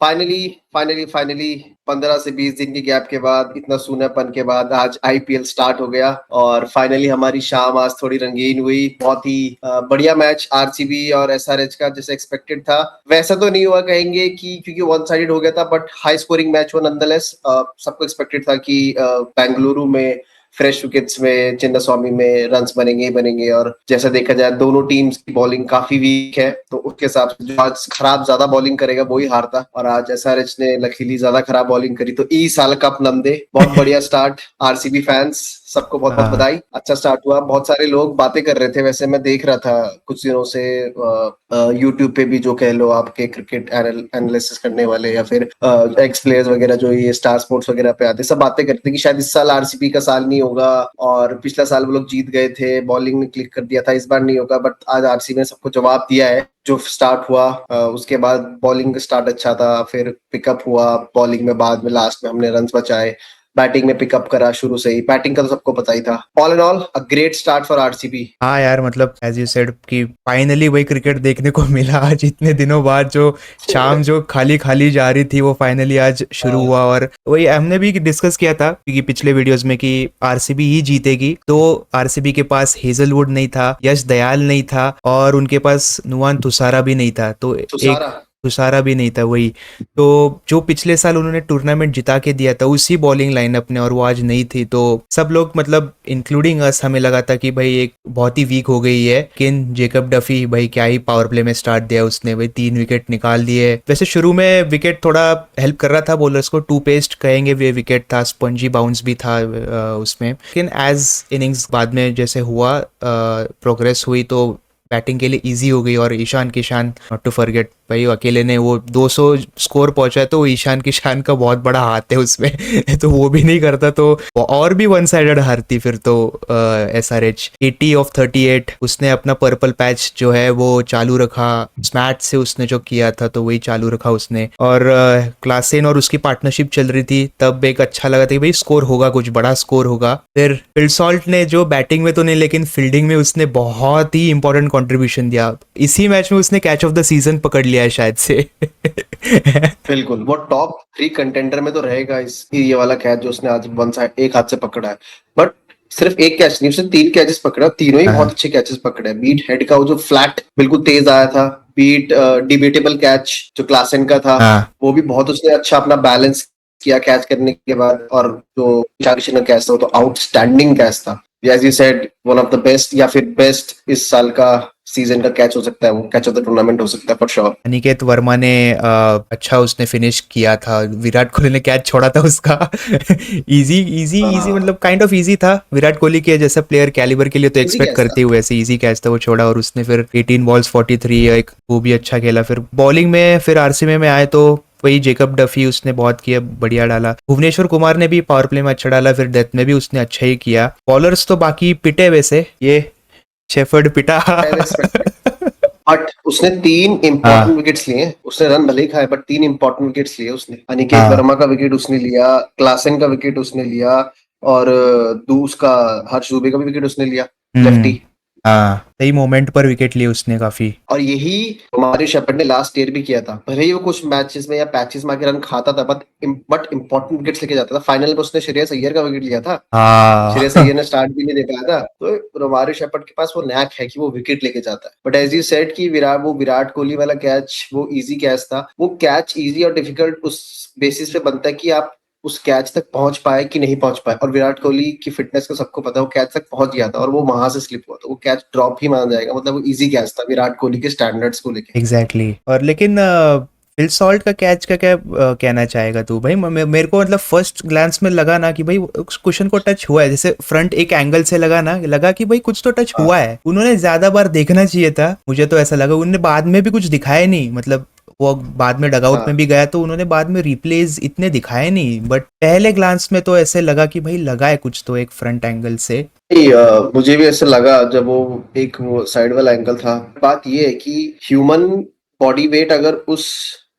Finally finally finally 15 से 20 दिन के गैप के बाद, इतना सूनापन के बाद आज आईपीएल स्टार्ट हो गया और फाइनली हमारी शाम आज थोड़ी रंगीन हुई। बहुत ही बढ़िया मैच आरसीबी और एसआरएच का जैसे एक्सपेक्टेड था वैसा तो नहीं हुआ कहेंगे कि, क्योंकि वन साइडेड हो गया था, बट हाई स्कोरिंग मैच हुआ नॉनदलेस। सबको एक्सपेक्टेड था कि बेंगलुरु में फ्रेश विकेट्स में चिन्नास्वामी में रन्स बनेंगे ही बनेंगे, और जैसा देखा जाए दोनों टीम्स की बॉलिंग काफी वीक है, तो उसके हिसाब से जो आज खराब ज्यादा बॉलिंग करेगा वो ही हारता, और आज एसआरएच ने लकीली ज्यादा खराब बॉलिंग करी तो ई साल कप नंदे। बहुत बढ़िया स्टार्ट आरसीबी फैंस, सबको बहुत बहुत हाँ बधाई। अच्छा स्टार्ट हुआ। बहुत सारे लोग बातें कर रहे थे, वैसे मैं देख रहा था कुछ दिनों से यूट्यूब पे भी, जो कह लो आपके क्रिकेट एनालिसिस करने वाले या फिर एक्स प्लेयर्स वगैरह जो ये स्टार स्पोर्ट्स वगैरह पे आते, सब बातें करते कि शायद इस साल आरसीबी का साल नहीं होगा, और पिछला साल वो लोग जीत गए थे, बॉलिंग ने क्लिक कर दिया था, इस बार नहीं होगा। बट आज आरसीबी ने सबको जवाब दिया है। जो स्टार्ट हुआ उसके बाद बॉलिंग का स्टार्ट अच्छा था, फिर पिकअप हुआ बॉलिंग में, बाद में लास्ट में हमने रन बचाए, बैटिंग में पिकअप करा शुरू से ही, बैटिंग का तो सबको पता ही था। All in all a great start for RCB. हाँ यार, मतलब एज यू सेड कि फाइनली वही क्रिकेट देखने को मिला आज इतने दिनों बाद। जो शाम जो खाली खाली जा रही थी वो फाइनली आज शुरू हुआ। और वही हमने भी डिस्कस किया था क्योंकि पिछले वीडियोस में कि आरसीबी ही जीतेगी। तो आरसीबी के पास हेजलवुड नहीं था, यश दयाल नहीं था, और उनके पास नुआन तुसारा भी नहीं था। तो एक तुषारा। तुषारा भी नहीं था वही। तो जो पिछले साल उन्होंने टूर्नामेंट जिता के दिया था उसी बॉलिंग लाइनअप ने, और वो आज नहीं थी। तो सब लोग मतलब इंक्लूडिंग अस हमें लगा था कि भाई एक बहुत ही वीक हो गई है, लेकिन जेकब डफी भाई क्या ही पावर प्ले में स्टार्ट दिया उसने, भाई 3 विकेट निकाल दिए। वैसे शुरू में विकेट थोड़ा हेल्प कर रहा था बॉलर्स को, टू पेस्ट कहेंगे, वे विकेट था, स्पंजी बाउंस भी था उसमें। लेकिन एज इनिंग्स बाद में जैसे हुआ, प्रोग्रेस हुई, तो बैटिंग के लिए इजी हो गई। और ईशान किशान नॉट टू फॉरगेट, भाई अकेले ने वो 200 स्कोर पहुंचा है, तो वो ईशान किशान का बहुत बड़ा हाथ है उसमें। तो वो भी नहीं करता तो वो और भी वन साइडेड हारती फिर तो। एसआरएच 80 of 38, उसने अपना पर्पल पैच जो है वो चालू रखा, स्मैट से उसने जो किया था तो वही चालू रखा उसने। और क्लासेन और उसकी पार्टनरशिप चल रही थी, तब एक अच्छा लगा था कि भाई स्कोर होगा, कुछ बड़ा स्कोर होगा। फिर फिल सॉल्ट ने जो बैटिंग में तो नहीं लेकिन फील्डिंग में उसने बहुत ही इंपॉर्टेंट कंट्रीब्यूशन दिया। इसी मैच में उसने कैच ऑफ द सीजन पकड़ लिया है शायद से। बिल्कुल, वो टॉप 3 कंटेंडर में तो रहेगा। इस ये वाला कैच जो उसने आज वन साइड एक हाथ से पकड़ा है, बट सिर्फ एक कैच नहीं, उसने 3 कैचेस पकड़ा, तीनों ही बहुत हाँ अच्छे कैचेस पकड़े हैं। बीट हेड का वो जो फ्लैट बिल्कुल तेज आया था, बीट डिबेटेबल कैच जो क्लासन का था, हाँ। वो भी बहुत उसने अच्छा अपना बैलेंस किया कैच करने के बाद। और जो ईशान का कैच था वो तो आउटस्टैंडिंग कैच था। As you said, one of the best या फिर बेस्ट इस साल का सीजन का कैच हो सकता है, वो कैच ऑफ द टूर्नामेंट हो सकता है फॉर श्योर। अनिकेत वर्मा ने अच्छा उसने फिनिश किया था, विराट कोहली ने कैच छोड़ा था उसका। इजी इजी इजी, हाँ, मतलब काइंड ऑफ इजी था विराट कोहली के जैसा प्लेयर कैलिबर के लिए, तो इजी एक्सपेक्ट कैच था। करते हुए ऐसे इजी कैच था वो छोड़ा। और उसने फिर 18 बॉल्स 43, एक वो भी अच्छा खेला। फिर बॉलिंग में फिर आरसीबी में आए तो वही जेकब डफी उसने बहुत किया, बढ़िया डाला। भुवनेश्वर कुमार ने भी पावर प्ले में अच्छा डाला, फिर डेथ में भी उसने अच्छा ही किया। बॉलर्स तो बाकी पिटे, वैसे ये शेफर्ड पिटा। बट उसने 3 इंपॉर्टेंट हाँ विकेट्स लिए। उसने रन भले ही खाए, बट 3 इंपॉर्टेंट विकेट्स लिए उसने। अनिकेत हाँ वर्मा का विकेट उसने लिया, क्लासन का विकेट उसने लिया, और दूसरा हर्ष दुबे का भी विकेट उसने लिया, हम्म लेफ्टी। हाँ, सही मोमेंट पर विकेट लिए उसने काफी। और यही हमारे शेफर्ड ने लास्ट ईयर भी किया था। भले ही वो कुछ मैचेस में या पैचेस में आके रन खाता था, बट इंपॉर्टेंट विकेट्स लेके जाता था। फाइनल में उसने श्रेयस अय्यर का विकेट लिया था। श्रेयस हाँ। अय्यर ने स्टार्ट भी नहीं दे पाया था, तो रवारी शेफर्ड के पास वो नैक है कि वो विकेट लेके जाता है। बट एज यू सेड कि विराट कोहली वाला कैच वो इजी कैच था। वो कैच इजी और डिफिकल्ट उस बेसिस पे बनता है कि आप उस कैच तक पहुंच पाए कि नहीं पहुंच पाए, और विराट कोहली की फिटनेस को सबको पता है, वो कैच तक पहुंच गया था और वो वहां से स्लिप हुआ, तो वो कैच ड्रॉप ही माना जाएगा। मतलब वो इजी कैच था विराट कोहली के स्टैंडर्ड्स को लेके। Exactly exactly. और लेकिन फिल सॉल्ट का कैच का क्या कहना चाहेगा तू भाई? मेरे को मतलब फर्स्ट ग्लांस में लगा ना कि भाई उस क्वेश्चन को टच हुआ है, जैसे फ्रंट एक एंगल से लगा ना, लगा कि भाई कुछ तो टच हाँ, हुआ है। उन्होंने ज्यादा बार देखना चाहिए था, मुझे तो ऐसा लगा। उन्होंने बाद में भी कुछ दिखाया नहीं, मतलब वो बाद में डगआउट में हाँ। भी गया तो उन्होंने बाद में रिप्लेज इतने दिखाए नहीं, बट पहले ग्लांस में तो ऐसे लगा कि भाई लगा है कुछ तो एक फ्रंट एंगल से। नहीं, मुझे भी ऐसा लगा जब वो साइड वाला एंगल था। बात ये है कि ह्यूमन बॉडी वेट अगर उस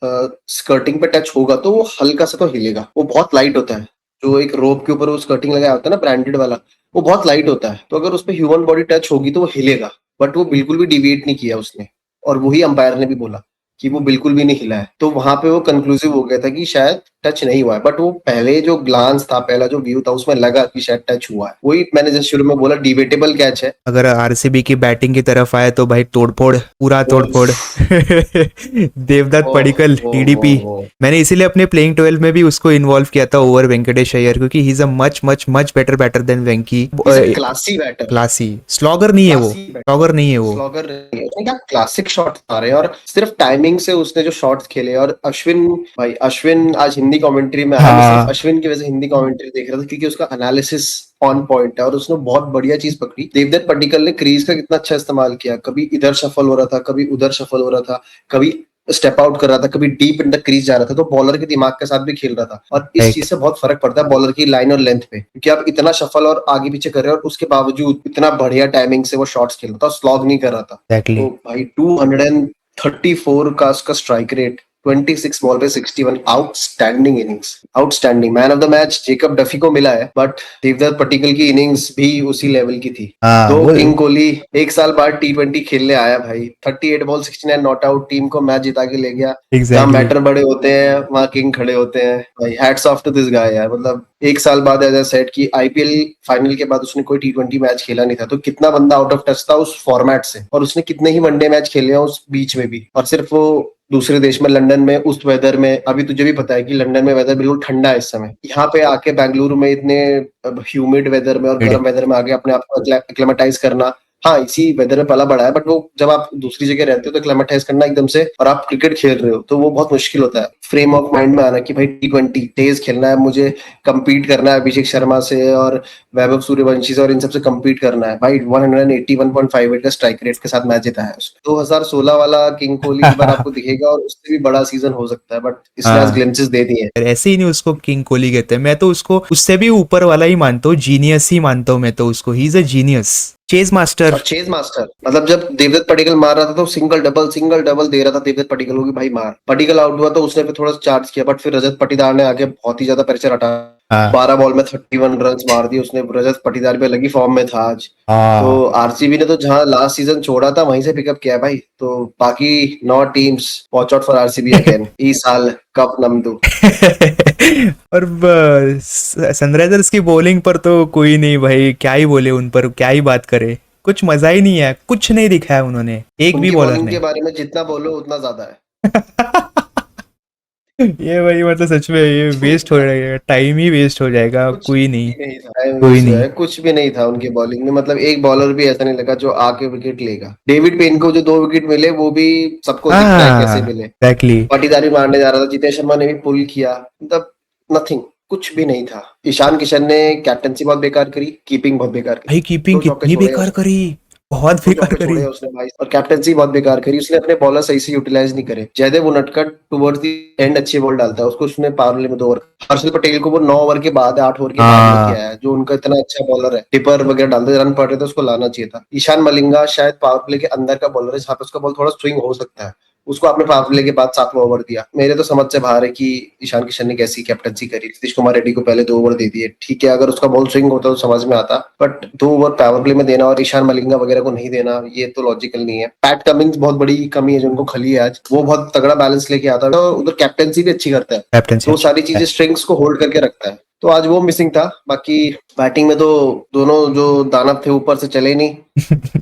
स्कर्टिंग पे टच होगा तो वो हल्का सा तो हिलेगा। वो बहुत लाइट होता है। जो एक रोप के ऊपर वो स्कर्टिंग लगाया होता है ना, ब्रांडेड वाला, वो बहुत लाइट होता है, तो अगर उस पे ह्यूमन बॉडी टच होगी तो वो हिलेगा। बट वो बिल्कुल भी डिविएट नहीं किया उसने, और वही अंपायर ने भी बोला। कि वो बिल्कुल भी नहीं हिला है, तो वहां पे वो कंक्लूसिव हो गया था कि शायद टच नहीं हुआ है। बट वो पहले जो ग्लांस था, पहला जो व्यू था, उसमें लगा कि शायद टच हुआ है। वही मैंने जैसे शुरू में बोला, डिबेटेबल कैच है। अगर आरसीबी की बैटिंग की तरफ आए तो भाई तोड़फोड़, पूरा तोड़फोड़। देवदत्त पडिक्कल टीडीपी। ओ, मैंने इसीलिए अपने प्लेइंग 12 में भी उसको इन्वॉल्व किया था ओवर वेंकटेश अय्यर, क्योंकि he is a much much much better batter than Venky. Classy batter, classy slogger नहीं है वो, क्लासी बैटर, स्लॉगर नहीं है वो। स्लॉगर नहीं है। उसने क्या क्लासिक शॉट आ रहे हैं, और सिर्फ टाइमिंग से उसने जो शॉट्स खेले। और अश्विन भाई, अश्विन आज हिंदी कमेंट्री में आया, मैं सिर्फ हाँ अश्विन की वजह से हिंदी कमेंट्री देख रहा था, क्योंकि उसका एनालिसिस ऑन पॉइंट है और उसने बहुत बढ़िया चीज पकड़ी। देवदत्त पडिक्कल ने क्रीज का कितना अच्छा इस्तेमाल किया, कभी इधर शफल हो रहा था, कभी उधर शफल हो रहा था, कभी स्टेप आउट कर रहा था, कभी डीप इन द क्रीज जा रहा था, तो बॉलर के दिमाग के साथ भी खेल रहा था। और इस राइट चीज से बहुत फर्क पड़ता है बॉलर की लाइन और लेंथ पे, क्योंकि आप इतना शफल और आगे पीछे कर रहे हो और उसके बावजूद इतना बढ़िया टाइमिंग से वो शॉट्स खेल रहा था, स्लॉग नहीं कर रहा था। एग्जैक्टली। तो भाई 234 का उसका स्ट्राइक रेट, 26 बॉल पे 61, outstanding innings, outstanding. Man of the match Jacob Duffy को मिला है, बट देवदत्त पडिक्कल की इनिंग्स भी उसी लेवल की थी। हाँ दो वो किंग कोहली एक साल बाद T20 खेलने आया भाई, 38 बॉल 69 नॉट आउट, टीम को मैच जिता के ले गया। जहाँ एग्जैक्टली। मैटर बड़े होते हैं वहाँ किंग खड़े होते हैं भाई। Hats off to this guy यार। मतलब एक साल बाद एज आई सेड कि आईपीएल फाइनल के बाद उसने कोई T20 मैच खेला नहीं था, तो कितना बंदा आउट ऑफ टच था उस फॉर्मेट से। और उसने कितने ही वनडे मैच खेले हैं उस बीच में भी, और सिर्फ वो दूसरे देश में, लंदन में, उस वेदर में। अभी तुझे भी पता है कि लंदन में वेदर बिल्कुल ठंडा है इस समय, यहाँ पे आके बेंगलुरु में इतने ह्यूमिड वेदर में और गर्म वेदर में आके अपने आप को एक्लेमेटाइज करना। हाँ, इसी वेदर में पला बड़ा है, बट वो जब आप दूसरी जगह रहते हो तो एक्लेमेटाइज करना एकदम से, और आप क्रिकेट खेल रहे हो तो वो बहुत मुश्किल होता है। फ्रेम ऑफ माइंड में आना कि भाई T20 तेज खेलना है, मुझे compete करना है अभिषेक शर्मा से और वैभव सूर्यवंशी से, और इन सबसे compete करना है भाई। 181.58 का स्ट्राइक रेट के साथ मैच जीता है उसने। 2016 वाला किंग कोहली इस बार आपको दिखेगा और उससे भी बड़ा सीजन हो सकता है, बट इसने आज हाँ ग्लिम्पसेस दे दिए हैं। ऐसे ही नहीं उसको किंग कोहली कहते हैं, मैं तो उसको उससे भी ऊपर वाला ही मानता हूँ, जीनियस ही मानता हूँ मैं तो उसको। ही is a genius, chase master. और चेज मास्टर, मतलब जब देवदत्त पडिक्कल मार रहा था तो सिंगल डबल दे रहा था देवदत्त पडिक्कल को कि भाई मार। पडिक्कल आउट हुआ तो उसने फिर थोड़ा चार्ज किया, बट फिर रजत पाटीदार ने आगे बहुत ही ज्यादा प्रेशर हटा। हाँ 12 बॉल में 31 रन मार दिए उसने। रजत पाटीदार भी अलग ही फॉर्म में था आज। तो हाँ। आरसीबी ने तो जहां लास्ट सीजन छोड़ा था वहीं से पिकअप किया है भाई। तो बाकी 9 teams watch out for RCB again इस साल कप नमदू। और सनराइजर्स की बॉलिंग पर तो कोई नहीं भाई, क्या ही बोले उन पर, क्या ही बात करे। कुछ मजा ही नहीं है, कुछ नहीं दिखाया उन्होंने, एक भी उनकी बॉलर बॉलिंग ने। के बारे में जितना बोलो उतना ज्यादा है। ये भाई मतलब सच में ये वेस्ट हो जाएगा, टाइम ही वेस्ट हो जाएगा, कुछ कोई नहीं। भी नहीं था, टाइम कोई वेस्ट हुआ नहीं। है, कुछ भी नहीं था उनकी बॉलिंग में। मतलब एक बॉलर भी ऐसा नहीं लगा जो आके विकेट लेगा। डेविड पेन को जो 2 विकेट मिले वो भी सबको दिख रहा है कैसे हाँ मिले। एग्जैक्टली। पाटीदार भी मारने जा रहा था, जितेश शर्मा ने भी पुल किया, मतलब नथिंग, कुछ भी नहीं था। ईशान किशन ने कैप्टनसी बहुत बेकार करी, कीपिंग बहुत बेकार करी। भाई कीपिंग 2 चौके कितनी छोड़े हैं बेकार उसने, करी, बहुत 2 बेकार चौके करी। छोड़े हैं उसने भाई, और कैप्टनसी बहुत बेकार करी उसने। अपने बॉलर सही से यूटिलाइज नहीं करे। Jaydev Unadkat towards the end अच्छी बॉल डालता है, उसको उसने पावर प्ले में 2 ओवर। हर्षल पटेल को वो 9 ओवर के बाद, 8 ओवर के बाद लेके हाँ आया है, जो उनका इतना अच्छा बॉलर है। टिपर वगैरह डालते रन पड़ रहे थे, उसको लाना चाहिए था। ईशान मलिंगा शायद पावर प्ले के अंदर का बॉलर है, जहाँ पे उसका बॉल थोड़ा स्विंग हो सकता है। उसको आपने पावर प्ले के बाद 7वां ओवर दिया। मेरे तो समझ से बाहर है कि ईशान किशन ने कैसी कैप्टनसी करी। नीतीश कुमार रेड्डी को पहले 2 ओवर दे दिए, ठीक है, अगर उसका बॉल स्विंग होता तो समझ में आता, बट 2 ओवर पावर प्ले में देना और ईशान मलिंगा वगैरह को नहीं देना, ये तो लॉजिकल नहीं है। पैट कमिंस बहुत बड़ी कमी है जो उनको खली है आज। वो बहुत तगड़ा बैलेंस लेके आता है और उधर कैप्टनसी भी अच्छी करता है, कैप्टनसी तो अच्छी सारी है। चीजें स्ट्रिंग्स को होल्ड करके रखता है। तो आज वो मिसिंग था। बाकी बैटिंग में तो दोनों जो दानव थे ऊपर से चले नहीं,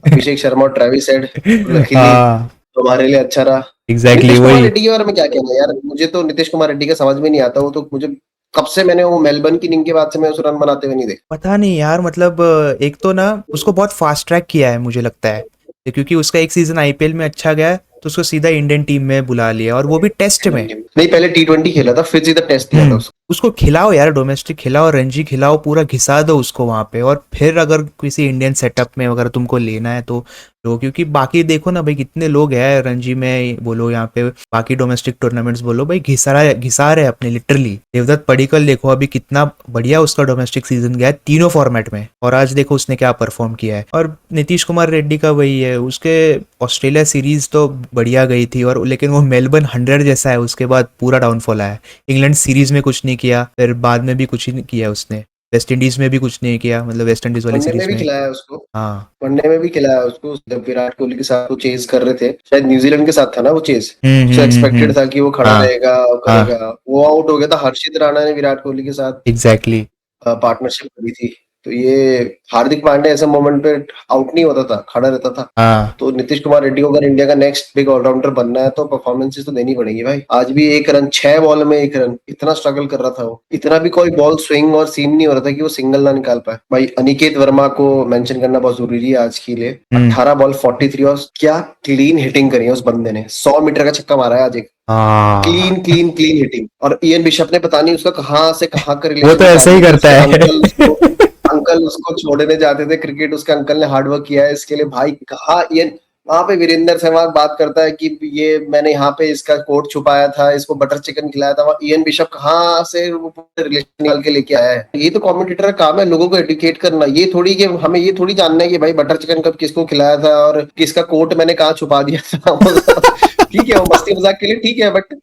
अभिषेक शर्मा और ट्रेविस हेड। लकीली हाँ तो हमारे लिए अच्छा रहा। एग्जैक्टली नीतीश कुमार वही। रेड्डी के बारे में क्या कहना है यार? मुझे तो नीतीश कुमार रेड्डी का समझ में नहीं आता। वो तो मुझे कब से, मैंने वो मेलबर्न की इनिंग के बाद से मैं उस रन बनाते हुए नहीं देखा। पता नहीं यार, मतलब एक तो ना उसको बहुत फास्ट ट्रैक किया है मुझे लगता है, क्योंकि उसका एक सीजन आईपीएल में अच्छा गया तो उसको सीधा इंडियन टीम में बुला लिया, और वो भी टेस्ट में। नहीं, पहले T20 खेला था, फिर सीधा टेस्ट दिया था उसको। उसको खिलाओ यार, डोमेस्टिक खिलाओ, रणजी खिलाओ, पूरा घिसा दो उसको वहां पे, और फिर अगर किसी इंडियन सेटअप में अगर तुमको लेना है तो लो। क्योंकि बाकी देखो ना भाई, कितने लोग हैं रणजी में बोलो, यहाँ पे बाकी डोमेस्टिक टूर्नामेंट्स बोलो भाई, घिसा रहे अपने लिटरली। देवदत्त पडिक्कल देखो अभी कितना बढ़िया उसका डोमेस्टिक सीजन गया है तीनों फॉर्मेट में, और आज देखो उसने क्या परफॉर्म किया है। और नीतीश कुमार रेड्डी का वही है, उसके ऑस्ट्रेलिया सीरीज तो बढ़िया गई थी, और लेकिन वो मेलबर्न 100 जैसा है, उसके बाद पूरा डाउनफॉल आया। इंग्लैंड सीरीज में कुछ नहीं किया, फिर बाद में भी कुछ ही नहीं किया उसने। वेस्ट इंडीज में भी कुछ नहीं किया, मतलब वेस्ट इंडीज वाली वनडे में सीरीज भी में। खिलाया उसको, हाँ। वनडे में भी खिलाया उसको, जब विराट कोहली के साथ वो चेज कर रहे थे, शायद न्यूजीलैंड के साथ था ना वो चेज, उससे एक्सपेक्टेड था कि वो खड़ा हाँ रहेगा, वो हाँ करेगा, वो आउट हो गया था। हर्षित राणा ने विराट कोहली के साथ एग्जैक्टली। पार्टनरशिप करी थी, तो ये हार्दिक पांड्या ऐसे मोमेंट पे आउट नहीं होता था, खड़ा रहता था। हाँ तो नीतीश कुमार रेड्डी को अगर इंडिया का नेक्स्ट बिग ऑलराउंडर बनना है तो परफॉर्मेंसेस तो देनी पड़ेगी भाई। आज भी 1 रन, 6 बॉल में 1 रन, इतना स्ट्रगल कर रहा था वो, इतना भी कोई बॉल स्विंग और सीम नहीं हो रहा था कि वो सिंगल ना निकाल पाए भाई। अनिकेत वर्मा को मेंशन करना बहुत जरूरी है आज के लिए। 18 बॉल 43, और क्या क्लीन हिटिंग करी है उस बंदे ने, 100 मीटर का छक्का मारा है आज एक, हाँ। Clean clean clean hitting. और इयन बिशप ने पता नहीं उसका कहाँ से कहाँ का वो रिलेशन तो ऐसा निकाल ही दिया कि करता उसके है। अंकल उसको छोड़ने जाते थे क्रिकेट, उसके अंकल ने हार्ड वर्क किया है इसके लिए भाई। कहा ये वहां पे वीरेंद्र सहवाग बात करता है कि ये मैंने यहाँ पे इसका कोट छुपाया था, इसको बटर चिकन खिलाया था, वहाँ इयन बिशप कहाँ से वो रिलेशन निकाल के लेके आया है। ये तो कमेंटेटर का काम है लोगों को एडुकेट करना, ये थोड़ी कि हमें ये थोड़ी जानना है कि भाई बटर चिकन कब किसको खिलाया था और किसका कोट मैंने कहाँ छुपा दिया था। ठीक है वो मस्ती मजाक के लिए ठीक है, बट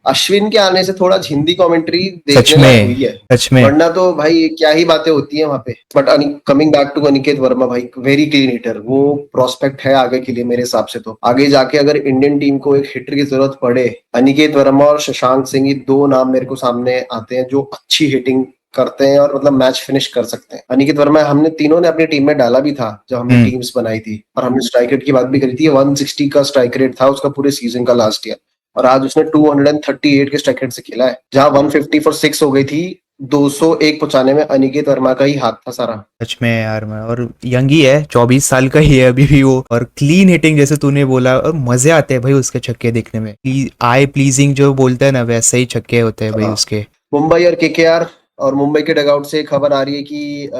अश्विन के आने से थोड़ा हिंदी कमेंट्री सच देखने लायक हुई में है, सच में। वरना तो भाई क्या ही बातें होती हैं वहां पे। But coming back to Aniket Varma भाई, वेरी क्लीन हिटर, वो प्रोस्पेक्ट है आगे के लिए मेरे हिसाब से। तो आगे जाके अगर इंडियन टीम को एक हिटर की जरूरत पड़े, अनिकेत वर्मा और शशांक सिंह, ये 2 नाम मेरे को सामने आते हैं जो अच्छी हिटिंग करते हैं और मतलब मैच फिनिश कर सकते हैं। अनिकेत वर्मा हमने तीनों ने अपनी टीम में डाला भी था जब हमने टीम्स बनाई थी, और हमने स्ट्राइक रेट की बात भी करी थी। 160 का स्ट्राइक रेट था उसका पूरे सीजन का लास्ट ईयर, और आज उसने 238 के स्ट्राइक रेट से खेला है, जहां 150 फॉर 6 हो गई थी। 201 पहुंचाने में अनिकेत वर्मा का ही हाथ था सारा। सच में यार, मैं और यंग ही है, 24 साल का ही है अभी भी वो, और क्लीन हिटिंग जैसे तूने बोला, और मजे आते हैं भाई उसके छक्के देखने में, आई प्लीजिंग जो बोलते हैं ना, वैसे ही छक्के होते हैं भाई हाँ। उसके। मुंबई और केकेआर, और मुंबई के डगआउट से खबर आ रही है कि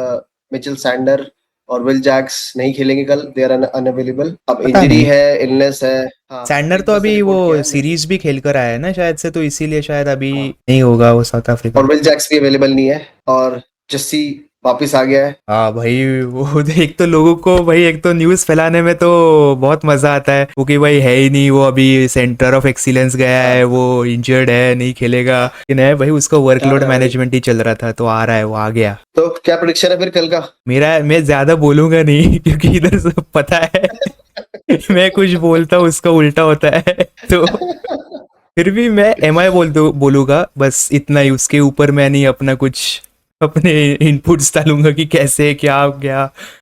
मिचेल सैंडर और विल जैक्स नहीं खेलेंगे कल, दे आर अनअवेलेबल। अब पता इंजरी नहीं, है, इलनेस है। हाँ सैंडर तो एक से अभी वो रिपोर्ट किया है, सीरीज भी खेल कर आया है ना शायद से, तो इसीलिए शायद अभी हाँ। नहीं होगा वो साउथ अफ्रीका। और विल जैक्स भी अवेलेबल नहीं है, और जस्सी वापिस आ गया है। हाँ भाई, वो एक तो लोगों को भाई, एक तो न्यूज़ फैलाने में तो बहुत मजा आता है, क्योंकि भाई है ही नहीं, वो अभी सेंटर ऑफ एक्सीलेंस गया हाँ है, वो इंजर्ड है, नहीं खेलेगा, लेकिन है भाई उसका हाँ वर्कलोड हाँ भाई। मैनेजमेंट ही चल रहा था, तो आ रहा है, वो आ गया। तो क्या प्रेडिक्शन है फिर कल का? मेरा, मैं ज्यादा बोलूंगा नहीं क्योंकि इधर सब पता है। मैं कुछ बोलता हूँ उसका उल्टा होता है, तो फिर भी मैं एमआई बोलूंगा, बस इतना ही, उसके ऊपर मैं नहीं अपना कुछ अपने इनपुट्स डालूंगा कि कैसे क्या क्या